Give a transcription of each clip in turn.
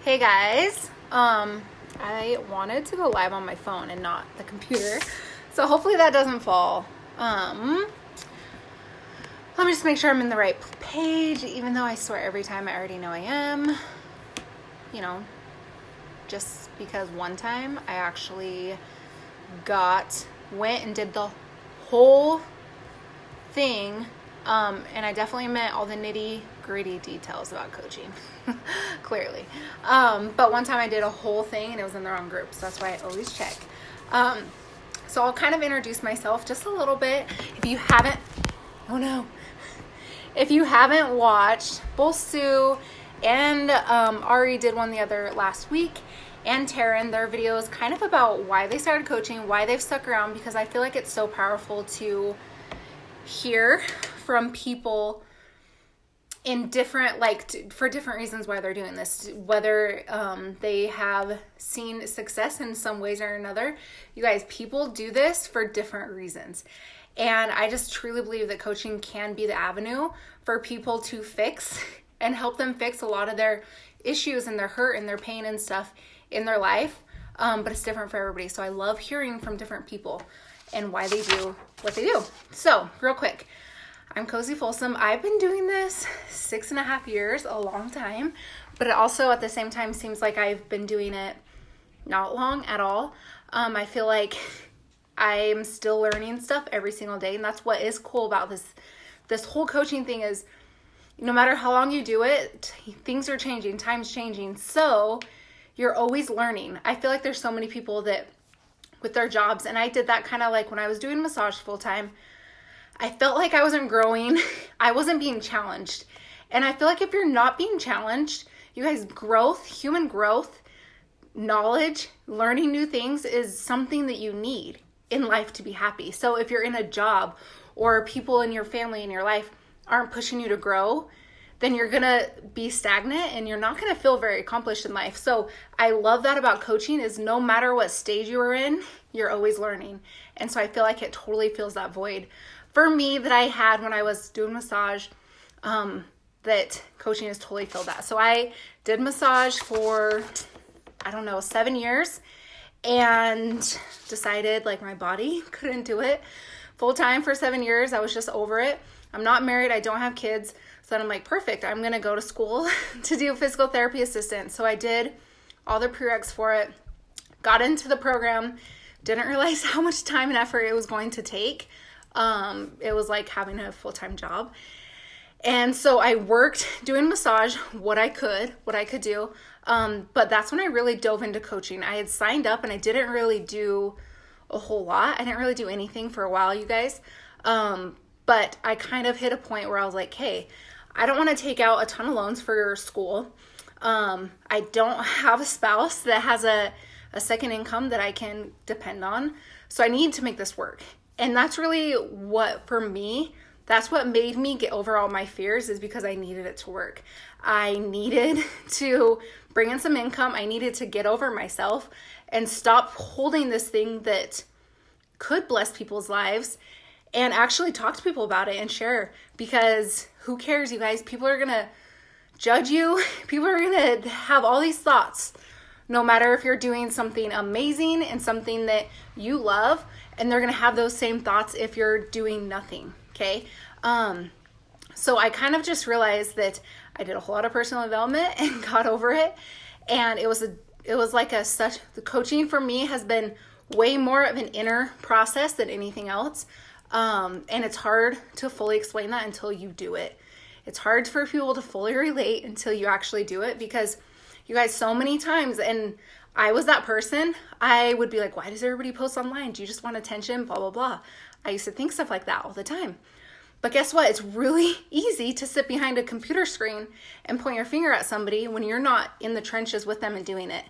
Hey guys, I wanted to go live on my phone and not the computer, so hopefully that doesn't fall. Let me just make sure I'm in the right page, even though I swear every time I already know I am. You know, just because one time I actually went and did the whole thing, and I definitely meant all the nitty-gritty details about coaching, clearly. But one time I did a whole thing and it was in the wrong group, so that's why I always check. So I'll kind of introduce myself just a little bit. If you haven't watched, both Sue and Ari did one the other last week, and Taryn, their videos kind of about why they started coaching, why they've stuck around, because I feel like it's so powerful to hear from people in different, for different reasons why they're doing this, whether they have seen success in some ways or another. You guys, people do this for different reasons. And I just truly believe that coaching can be the avenue for people to fix and help them fix a lot of their issues and their hurt and their pain and stuff in their life. But it's different for everybody. So I love hearing from different people and why they do what they do. So real quick, I'm Cozy Folsom. I've been doing this 6.5 years, a long time, but it also at the same time seems like I've been doing it not long at all. I feel like I'm still learning stuff every single day, and that's what is cool about this whole coaching thing is no matter how long you do it, things are changing, time's changing, so you're always learning. I feel like there's so many people that with their jobs, and I did that kind of like when I was doing massage full time, I felt like I wasn't growing. I wasn't being challenged. And I feel like if you're not being challenged, you guys, growth, human growth, knowledge, learning new things is something that you need in life to be happy. So if you're in a job or people in your family in your life aren't pushing you to grow, then you're going to be stagnant and you're not going to feel very accomplished in life. So I love that about coaching is no matter what stage you are in, you're always learning. And so I feel like it totally fills that void for me that I had when I was doing massage, that coaching has totally filled that. So I did massage for, 7 years and decided like my body couldn't do it full time for 7 years. I was just over it. I'm not married. I don't have kids. So then I'm like, perfect. I'm going to go to school to do physical therapy assistant. So I did all the prereqs for it, got into the program, didn't realize how much time and effort it was going to take. It was like having a full-time job. And so I worked doing massage, what I could do. But that's when I really dove into coaching. I had signed up and I didn't really do a whole lot. I didn't really do anything for a while, you guys. But I kind of hit a point where I was like, hey, I don't want to take out a ton of loans for school. I don't have a spouse that has a second income that I can depend on. So I need to make this work. And that's really what, for me, that's what made me get over all my fears, is because I needed it to work. I needed to bring in some income. I needed to get over myself and stop holding this thing that could bless people's lives and actually talk to people about it and share, because who cares, you guys? People are going to judge you. People are going to have all these thoughts, no matter if you're doing something amazing and something that you love, and they're going to have those same thoughts if you're doing nothing. Okay. So I kind of just realized that I did a whole lot of personal development and got over it. And the coaching for me has been way more of an inner process than anything else. And it's hard to fully explain that until you do it. It's hard for people to fully relate until you actually do it, because you guys, so many times, and I was that person, I would be like, why does everybody post online? Do you just want attention? Blah, blah, blah. I used to think stuff like that all the time. But guess what? It's really easy to sit behind a computer screen and point your finger at somebody when you're not in the trenches with them and doing it.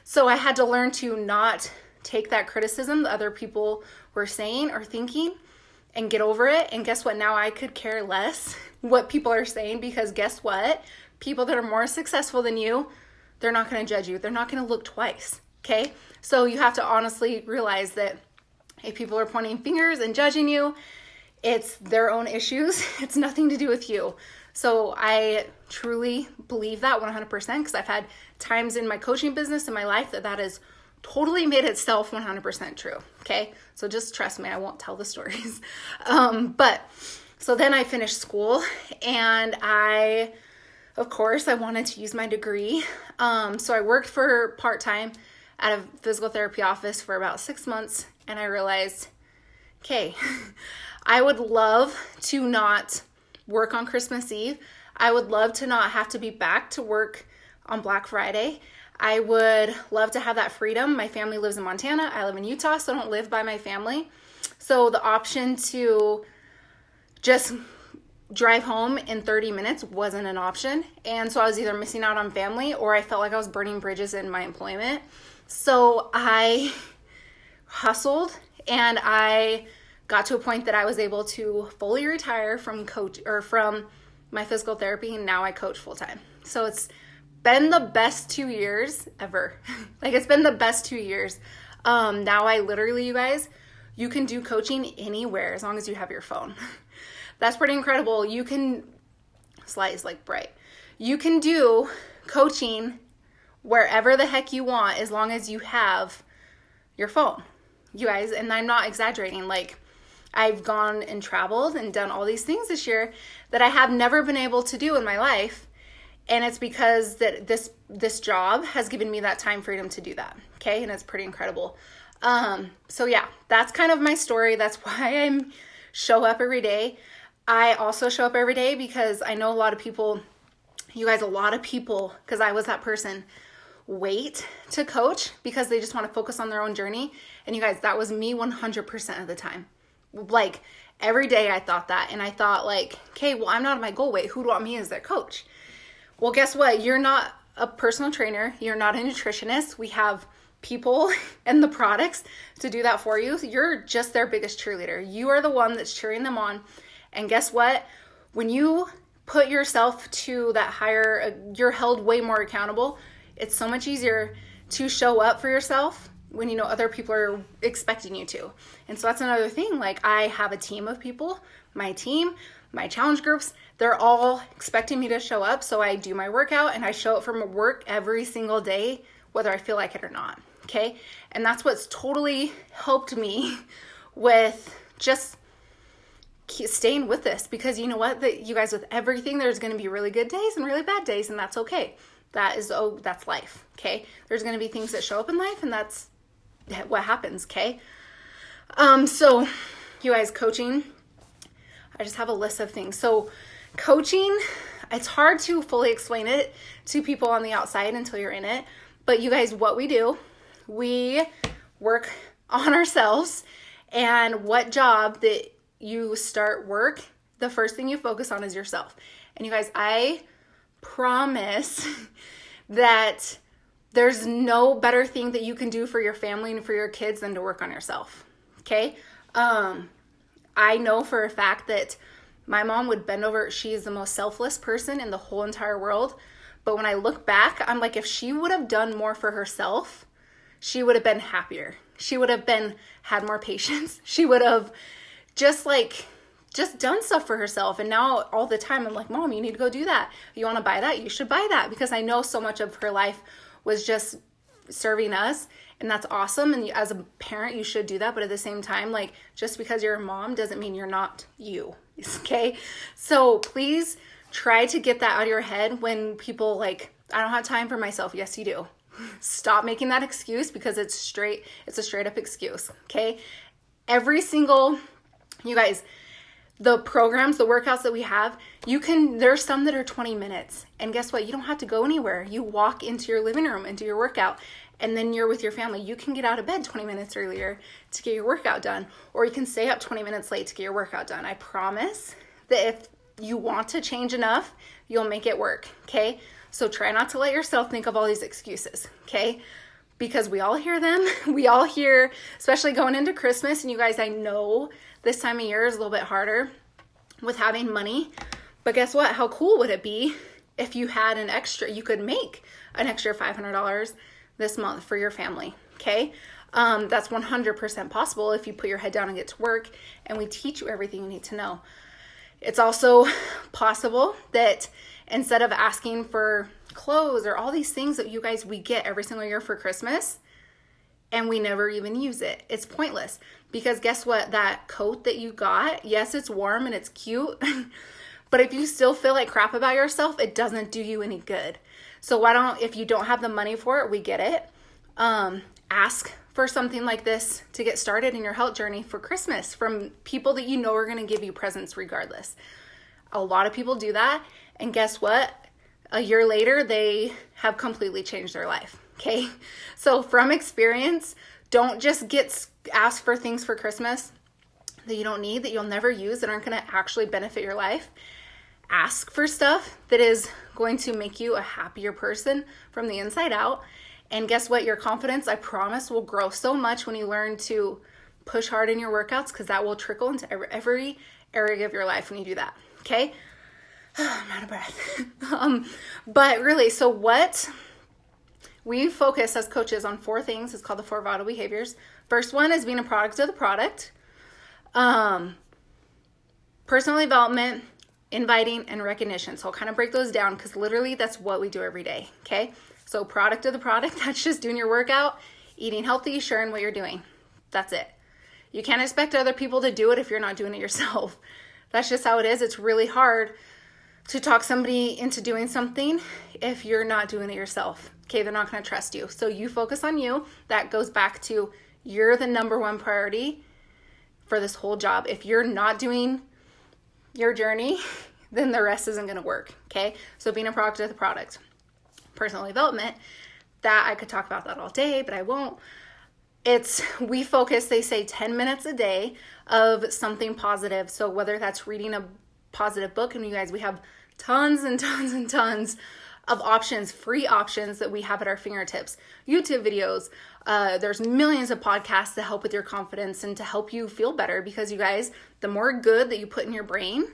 So I had to learn to not take that criticism that other people were saying or thinking and get over it. And guess what? Now I could care less what people are saying, because guess what? People that are more successful than you, they're not going to judge you. They're not going to look twice. Okay? So you have to honestly realize that if people are pointing fingers and judging you, it's their own issues. It's nothing to do with you. So I truly believe that 100% because I've had times in my coaching business in my life that has totally made itself 100% true. Okay. So just trust me, I won't tell the stories. But so then I finished school and of course, I wanted to use my degree. So I worked for part-time at a physical therapy office for about 6 months. And I realized, okay, I would love to not work on Christmas Eve. I would love to not have to be back to work on Black Friday. I would love to have that freedom. My family lives in Montana. I live in Utah, so I don't live by my family. So the option to just drive home in 30 minutes wasn't an option. And so I was either missing out on family or I felt like I was burning bridges in my employment. So I hustled and I got to a point that I was able to fully retire from my physical therapy, and now I coach full time. So it's been the best 2 years ever. Like it's been the best 2 years. Now I literally, you guys, you can do coaching anywhere as long as you have your phone. That's pretty incredible. You can slice like bright. You can do coaching wherever the heck you want as long as you have your phone, you guys. And I'm not exaggerating. Like I've gone and traveled and done all these things this year that I have never been able to do in my life. And it's because that this job has given me that time freedom to do that. Okay. And it's pretty incredible. So yeah, that's kind of my story. That's why I show up every day. I also show up every day because I know a lot of people, you guys, because I was that person, wait to coach because they just want to focus on their own journey. And you guys, that was me 100% of the time. Like every day I thought that. And I thought like, okay, well, I'm not at my goal weight. Who do want me as their coach? Well, guess what? You're not a personal trainer. You're not a nutritionist. We have people and the products to do that for you. You're just their biggest cheerleader. You are the one that's cheering them on. And guess what? When you put yourself to that higher, you're held way more accountable. It's so much easier to show up for yourself when you know other people are expecting you to. And so that's another thing. Like I have a team of people, my team, my challenge groups, they're all expecting me to show up. So I do my workout and I show up from work every single day, whether I feel like it or not. Okay. And that's what's totally helped me with just staying with this, because you know what, that you guys, with everything, there's going to be really good days and really bad days. And that's okay. That's life. Okay. There's going to be things that show up in life and that's what happens. Okay. So you guys, coaching, I just have a list of things. So coaching, it's hard to fully explain it to people on the outside until you're in it. But you guys, what we do, we work on ourselves, and what job that you start work, the first thing you focus on is yourself. And you guys, I promise that there's no better thing that you can do for your family and for your kids than to work on yourself. Okay. I know for a fact that my mom would bend over. She is the most selfless person in the whole entire world. But when I look back, I'm like, if she would have done more for herself, she would have been happier. She would have had more patience. She would have just done stuff for herself. And now all the time I'm like, Mom, you need to go do that. You want to buy that? You should buy that, because I know so much of her life was just serving us. And that's awesome. And as a parent, you should do that. But at the same time, like, just because you're a mom doesn't mean you're not you. Okay. So please try to get that out of your head when people like, I don't have time for myself. Yes, you do. Stop making that excuse, because it's a straight up excuse. Okay. You guys, the programs, the workouts that we have, there's some that are 20 minutes. And guess what? You don't have to go anywhere. You walk into your living room and do your workout, and then you're with your family. You can get out of bed 20 minutes earlier to get your workout done, or you can stay up 20 minutes late to get your workout done. I promise that if you want to change enough, you'll make it work. Okay. So try not to let yourself think of all these excuses. Okay. Because we all hear them. We all hear, especially going into Christmas. And you guys, I know this time of year is a little bit harder with having money, but guess what? How cool would it be if you had you could make an extra $500 this month for your family? Okay. That's 100% possible if you put your head down and get to work, and we teach you everything you need to know. It's also possible that instead of asking for clothes or all these things that you guys, we get every single year for Christmas, and we never even use it. It's pointless, because guess what? That coat that you got, yes, it's warm and it's cute, but if you still feel like crap about yourself, it doesn't do you any good. So why don't, if you don't have the money for it, we get it. Ask for something like this to get started in your health journey for Christmas from people that you know are going to give you presents regardless. A lot of people do that, and guess what? A year later, they have completely changed their life. Okay, so from experience, don't just get asked for things for Christmas that you don't need, that you'll never use, that aren't going to actually benefit your life. Ask for stuff that is going to make you a happier person from the inside out. And guess what? Your confidence, I promise, will grow so much when you learn to push hard in your workouts, because that will trickle into every area of your life when you do that. Okay, I'm out of breath. But really, so what? We focus as coaches on 4 things. It's called the 4 vital behaviors. First one is being a product of the product. Personal development, inviting, and recognition. So I'll kind of break those down, because literally that's what we do every day. Okay. So product of the product, that's just doing your workout, eating healthy, sharing what you're doing. That's it. You can't expect other people to do it if you're not doing it yourself. That's just how it is. It's really hard to talk somebody into doing something if you're not doing it yourself. Okay, they're not going to trust you. So you focus on you. That goes back to you're the number one priority for this whole job. If you're not doing your journey, then the rest isn't going to work. Okay, so being a product of the product. Personal development, that I could talk about that all day, but I won't. We focus, they say 10 minutes a day of something positive. So whether that's reading a positive book, and you guys, we have tons and tons and tons of options, free options that we have at our fingertips. YouTube videos, there's millions of podcasts to help with your confidence and to help you feel better, because you guys, the more good that you put in your brain,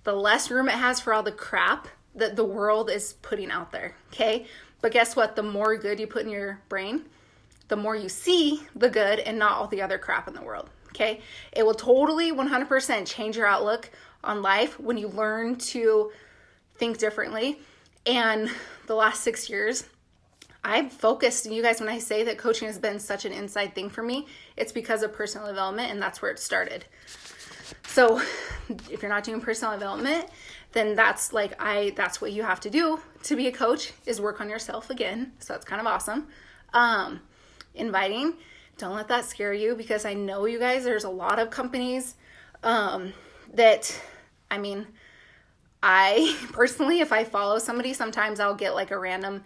the less room it has for all the crap that the world is putting out there. Okay. But guess what? The more good you put in your brain, the more you see the good and not all the other crap in the world. Okay. It will totally 100% change your outlook on life when you learn to think differently. And the last 6 years, I've focused, and you guys, when I say that coaching has been such an inside thing for me, it's because of personal development, and that's where it started. So if you're not doing personal development, then that's what you have to do to be a coach, is work on yourself again. So it's kind of awesome. Inviting, don't let that scare you, because I know, you guys, there's a lot of companies I personally, if I follow somebody, sometimes I'll get like a random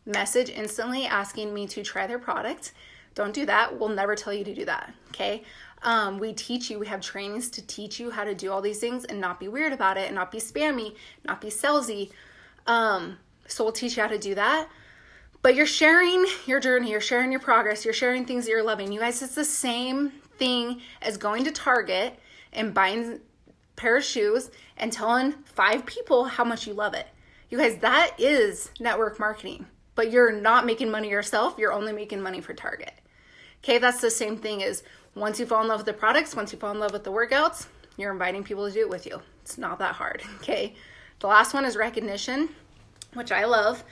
message instantly asking me to try their product. Don't do that. We'll never tell you to do that. Okay. We teach you, we have trainings to teach you how to do all these things and not be weird about it and not be spammy, not be salesy. So we'll teach you how to do that. But you're sharing your journey, you're sharing your progress, you're sharing things that you're loving. You guys, it's the same thing as going to Target and buying a pair of shoes and telling 5 people how much you love it. You guys, that is network marketing, but you're not making money yourself. You're only making money for Target. Okay, that's the same thing as once you fall in love with the products, once you fall in love with the workouts, you're inviting people to do it with you. It's not that hard, okay? The last one is recognition, which I love.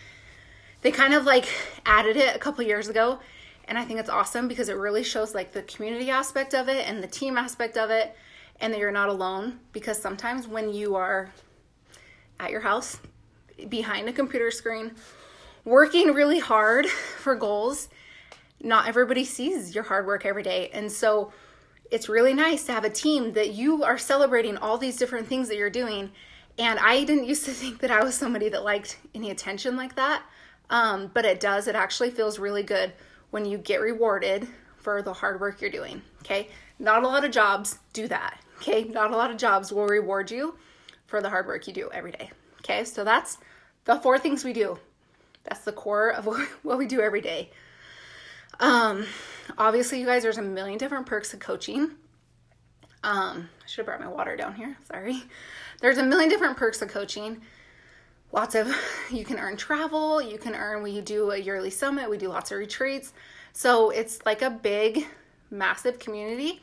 They kind of like added it a couple years ago, and I think it's awesome because it really shows like the community aspect of it and the team aspect of it, and that you're not alone. Because sometimes when you are at your house, behind a computer screen, working really hard for goals, not everybody sees your hard work every day. And so it's really nice to have a team that you are celebrating all these different things that you're doing. And I didn't used to think that I was somebody that liked any attention like that. But it does. It actually feels really good when you get rewarded for the hard work you're doing. Okay. Not a lot of jobs do that. Okay. Not a lot of jobs will reward you for the hard work you do every day. Okay. So that's the 4 things we do. That's the core of what we do every day. Obviously, you guys, there's a million different perks of coaching. I should have brought my water down here. Sorry. There's a million different perks of coaching. You can earn travel. We do a yearly summit. We do lots of retreats. So it's like a big, massive community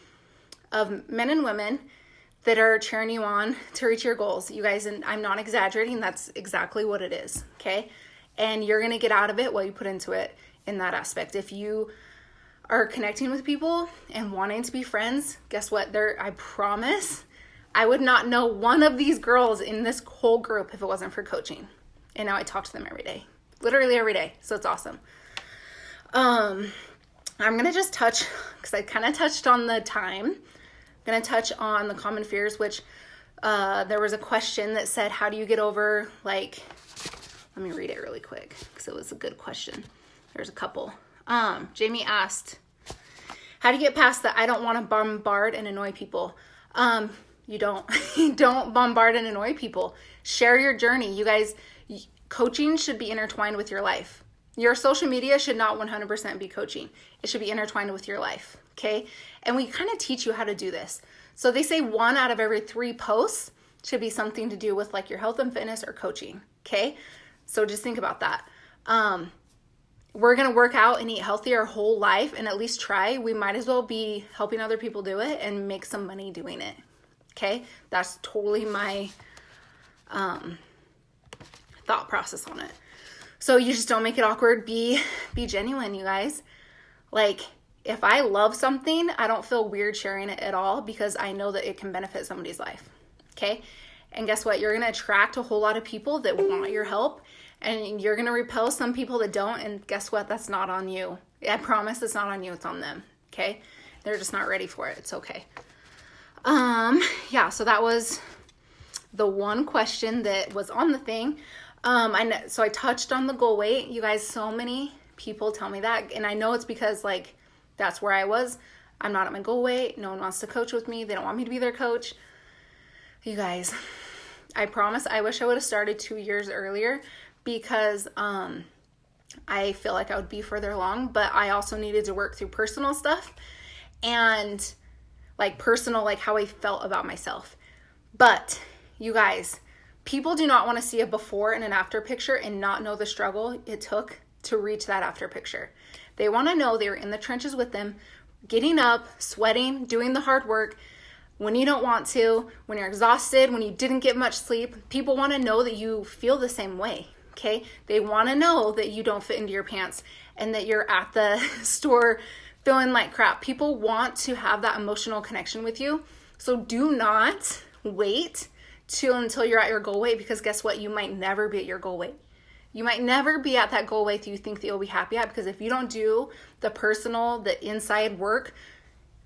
of men and women that are cheering you on to reach your goals. You guys, and I'm not exaggerating, that's exactly what it is, okay? And you're gonna get out of it what you put into it in that aspect. If you are connecting with people and wanting to be friends, guess what? I promise, I would not know one of these girls in this whole group if it wasn't for coaching. And now I talk to them every day, literally every day. So it's awesome. I'm going to just touch, because I kind of touched on the time. I'm going to touch on the common fears, which there was a question that said, how do you get over, like, let me read it really quick because it was a good question. There's a couple. Jamie asked, how do you get past the I don't want to bombard and annoy people? You don't. You don't bombard and annoy people. Share your journey. You guys, coaching should be intertwined with your life. Your social media should not 100% be coaching. It should be intertwined with your life, okay? And we kind of teach you how to do this. So they say 1 out of every 3 posts should be something to do with like your health and fitness or coaching, okay? So just think about that. We're going to work out and eat healthy our whole life and at least try. We might as well be helping other people do it and make some money doing it. Okay? That's totally my thought process on it. So you just don't make it awkward. Be genuine, you guys. Like, if I love something, I don't feel weird sharing it at all because I know that it can benefit somebody's life. Okay? And guess what? You're going to attract a whole lot of people that want your help. And you're going to repel some people that don't. And guess what? That's not on you. I promise it's not on you. It's on them. Okay? They're just not ready for it. It's okay. Yeah, so that was the one question that was on the thing. So I touched on the goal weight. You guys, so many people tell me that. And I know it's because, like, that's where I was. I'm not at my goal weight. No one wants to coach with me. They don't want me to be their coach. You guys, I promise I wish I would have started 2 years earlier because I feel like I would be further along, but I also needed to work through personal stuff and like personal, like how I felt about myself. But you guys, people do not want to see a before and an after picture and not know the struggle it took to reach that after picture. They want to know they were in the trenches with them, getting up, sweating, doing the hard work, when you don't want to, when you're exhausted, when you didn't get much sleep. People want to know that you feel the same way. Okay, they want to know that you don't fit into your pants and that you're at the store feeling like crap. People want to have that emotional connection with you. So do not wait until you're at your goal weight, because guess what? You might never be at your goal weight. You might never be at that goal weight that you think that you'll be happy at, because if you don't do the inside work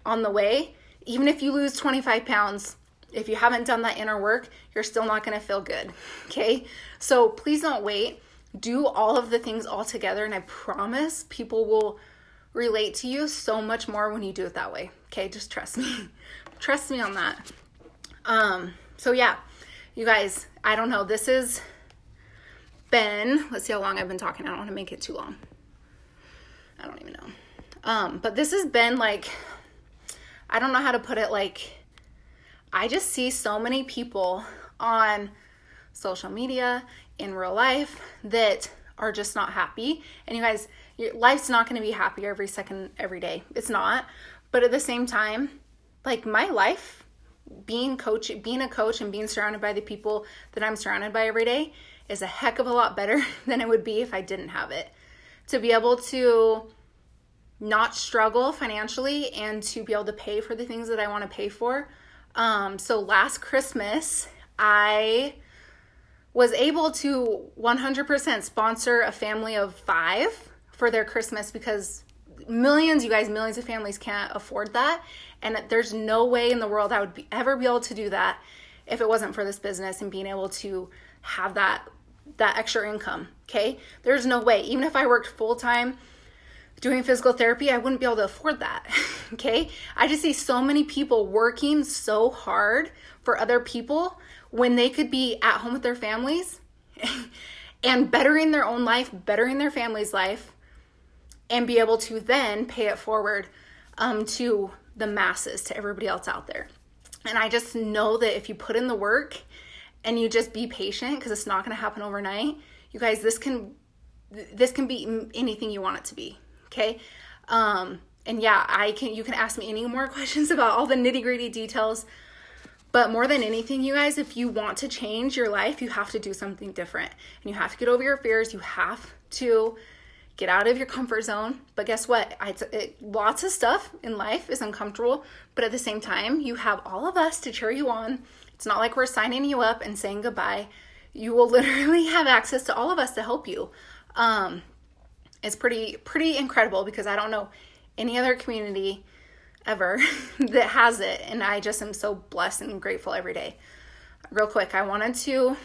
on the way, even if you lose 25 pounds, if you haven't done that inner work, you're still not going to feel good, okay? So please don't wait. Do all of the things all together, and I promise people will relate to you so much more when you do it that way, okay? Just trust me. Trust me on that. So yeah, you guys, I don't know. This has been, let's see how long I've been talking. I don't want to make it too long. I don't even know. But this has been like, I don't know how to put it, like, I just see so many people on social media, in real life, that are just not happy. And you guys, your life's not going to be happy every second, every day. It's not. But at the same time, like, my life, being a coach and being surrounded by the people that I'm surrounded by every day is a heck of a lot better than it would be if I didn't have it. To be able to not struggle financially and to be able to pay for the things that I want to pay for. So last Christmas, I was able to 100% sponsor a family of 5 for their Christmas, because millions of families can't afford that. And there's no way in the world I would ever be able to do that if it wasn't for this business and being able to have that extra income, okay? There's no way. Even if I worked full-time doing physical therapy, I wouldn't be able to afford that, okay? I just see so many people working so hard for other people when they could be at home with their families and bettering their own life, bettering their family's life, and be able to then pay it forward to the masses, to everybody else out there. And I just know that if you put in the work and you just be patient, because it's not going to happen overnight, you guys, this can be anything you want it to be. Okay. And yeah, you can ask me any more questions about all the nitty gritty details, But more than anything, you guys, if you want to change your life, you have to do something different. And you have to get over your fears. You have to get out of your comfort zone. But guess what? Lots of stuff in life is uncomfortable. But at the same time, you have all of us to cheer you on. It's not like we're signing you up and saying goodbye. You will literally have access to all of us to help you. It's pretty incredible, because I don't know any other community ever that has it, and I just am so blessed and grateful every day. Real quick, I wanted to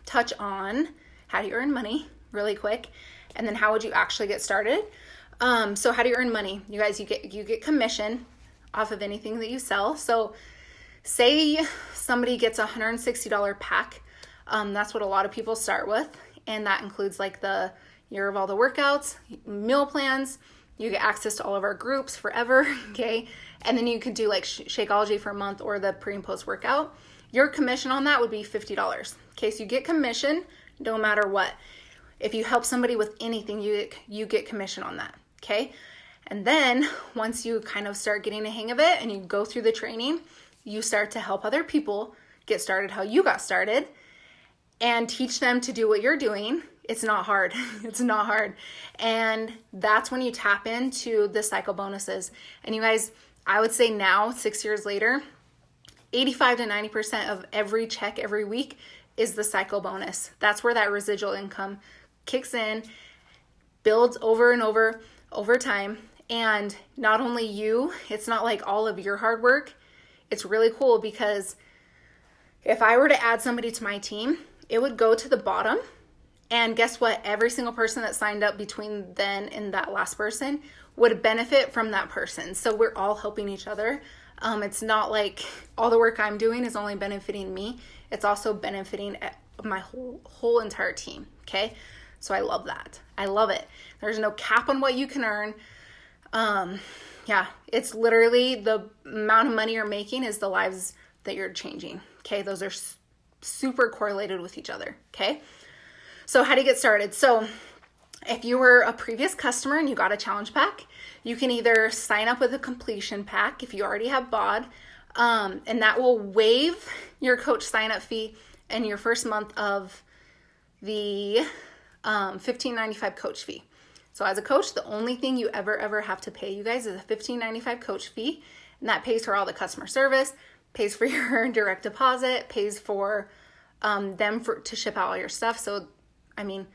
touch on how do you earn money really quick, and then how would you actually get started. So how do you earn money? You guys, you get commission off of anything that you sell. So say somebody gets a $160 pack. That's what a lot of people start with, and that includes like the year of all the workouts, meal plans. You get access to all of our groups forever, okay? And then you could do like Shakeology for a month, or the pre and post workout. Your commission on that would be $50. Okay, so you get commission no matter what. If you help somebody with anything, you get commission on that, okay? And then once you kind of start getting a hang of it and you go through the training, you start to help other people get started how you got started and teach them to do what you're doing. It's not hard. It's not hard. And that's when you tap into the cycle bonuses. And you guys, I would say now, 6 years later, 85 to 90% of every check every week is the cycle bonus. That's where that residual income kicks in, builds over and over time. And not only you, it's not like all of your hard work. It's really cool, because if I were to add somebody to my team, it would go to the bottom. And guess what? Every single person that signed up between then and that last person would benefit from that person. So we're all helping each other. It's not like all the work I'm doing is only benefiting me. It's also benefiting my whole entire team. Okay. So I love that. I love it. There's no cap on what you can earn. Yeah, it's literally the amount of money you're making is the lives that you're changing. Okay. Those are super correlated with each other. Okay. So how do you get started? So if you were a previous customer and you got a challenge pack, you can either sign up with a completion pack if you already have BOD, and that will waive your coach sign up fee and your first month of the $15.95 coach fee. So as a coach, the only thing you ever have to pay, you guys, is a $15.95 coach fee, and that pays for all the customer service, pays for your direct deposit, pays for them to ship out all your stuff. So I mean,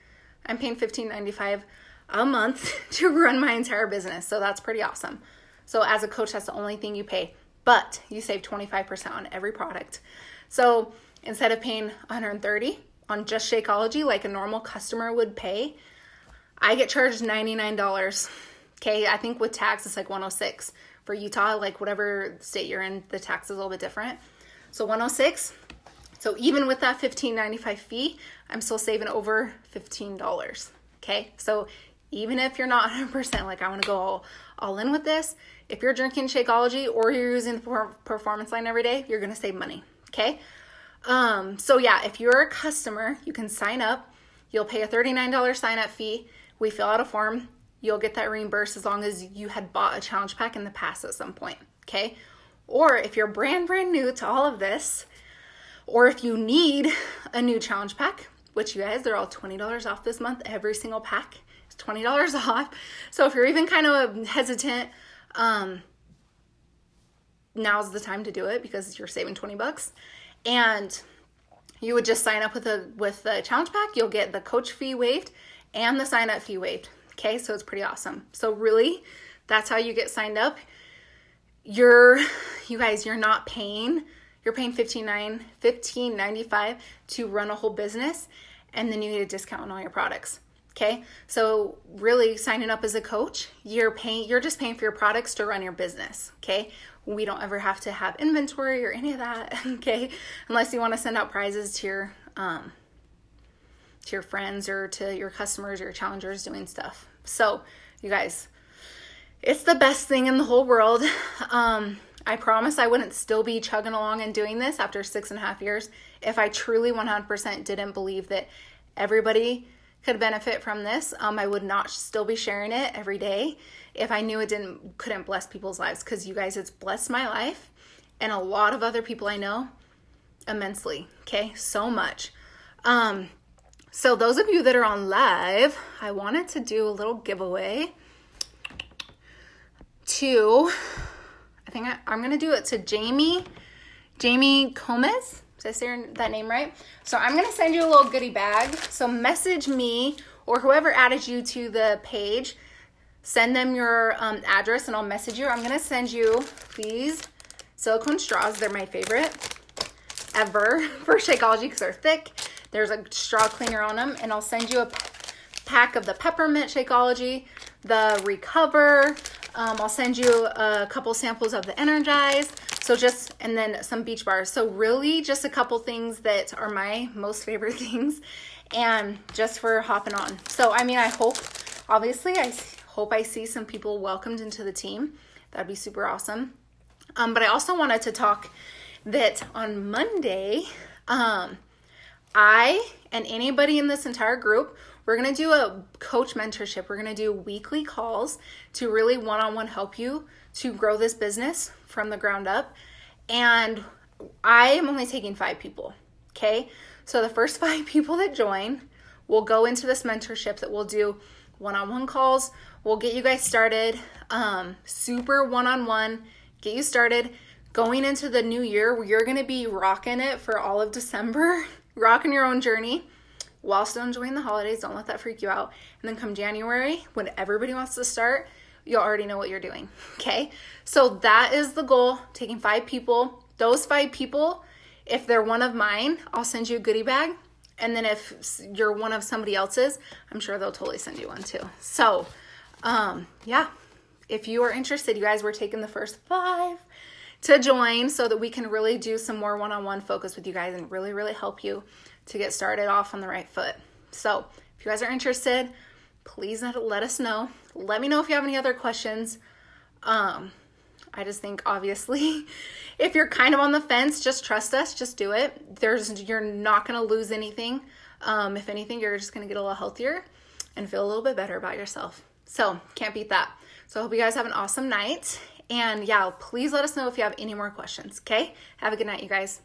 I'm paying $15.95 a month to run my entire business. So that's pretty awesome. So as a coach, that's the only thing you pay, but you save 25% on every product. So instead of paying $130 on just Shakeology, like a normal customer would pay, I get charged $99. Okay. I think with tax, it's like $106 for Utah, like whatever state you're in, the tax is a little bit different. So $106. So even with that $15.95 fee, I'm still saving over $15. Okay. So even if you're not 100% like I want to go all in with this, if you're drinking Shakeology or you're using the performance line every day, you're going to save money. Okay. So yeah, if you're a customer, you can sign up. You'll pay a $39 sign up fee. We fill out a form. You'll get that reimbursed as long as you had bought a challenge pack in the past at some point. Okay. Or if you're brand new to all of this, or if you need a new challenge pack, which you guys, they're all $20 off this month. Every single pack is $20 off. So if you're even kind of hesitant, now's the time to do it, because you're saving $20. And you would just sign up with the challenge pack. You'll get the coach fee waived and the sign up fee waived. Okay, so it's pretty awesome. So really, that's how you get signed up. You guys, you're not paying. You're paying $15.95 to run a whole business, and then you get a discount on all your products. Okay, so really signing up as a coach, you're just paying for your products to run your business. Okay, we don't ever have to have inventory or any of that. Okay, unless you want to send out prizes to your friends or to your customers or your challengers doing stuff. So you guys, it's the best thing in the whole world. I promise I wouldn't still be chugging along and doing this after 6.5 years if I truly 100% didn't believe that everybody could benefit from this. I would not still be sharing it every day if I knew it couldn't bless people's lives, because you guys, it's blessed my life and a lot of other people I know. immensely, okay? So much. So those of you that are on live, I wanted to do a little giveaway to, I'm going to do it to Jamie Gomez. Did I say that name right? So I'm going to send you a little goodie bag. So message me or whoever added you to the page, send them your address and I'll message you. I'm going to send you these silicone straws. They're my favorite ever for Shakeology because they're thick. There's a straw cleaner on them, and I'll send you a pack of the peppermint Shakeology, the Recover. I'll send you a couple samples of the Energize. So and then some beach bars. So really just a couple things that are my most favorite things and just for hopping on. So, I mean, I hope I see some people welcomed into the team. That'd be super awesome. But I also wanted to talk that on Monday, I and anybody in this entire group, we're going to do a coach mentorship. We're going to do weekly calls to really one-on-one help you to grow this business from the ground up. And I am only taking 5 people. Okay. So the first 5 people that join will go into this mentorship that we'll do one-on-one calls. We'll get you guys started, super one-on-one, get you started. Going into the new year, you're going to be rocking it for all of December, rocking your own journey while still enjoying the holidays. Don't let that freak you out. And then come January, when everybody wants to start, you already know what you're doing. Okay. So that is the goal, taking 5 people. Those 5 people, if they're one of mine, I'll send you a goodie bag. And then if you're one of somebody else's, I'm sure they'll totally send you one too. So, yeah, if you are interested, you guys, we're taking the first 5 to join so that we can really do some more one-on-one focus with you guys and really, really help you to get started off on the right foot. So if you guys are interested, please let us know. Let me know if you have any other questions. I just think obviously if you're kind of on the fence, just trust us, just do it. You're not going to lose anything. If anything, you're just going to get a little healthier and feel a little bit better about yourself. So can't beat that. So I hope you guys have an awesome night. And yeah, please let us know if you have any more questions. Okay. Have a good night, you guys.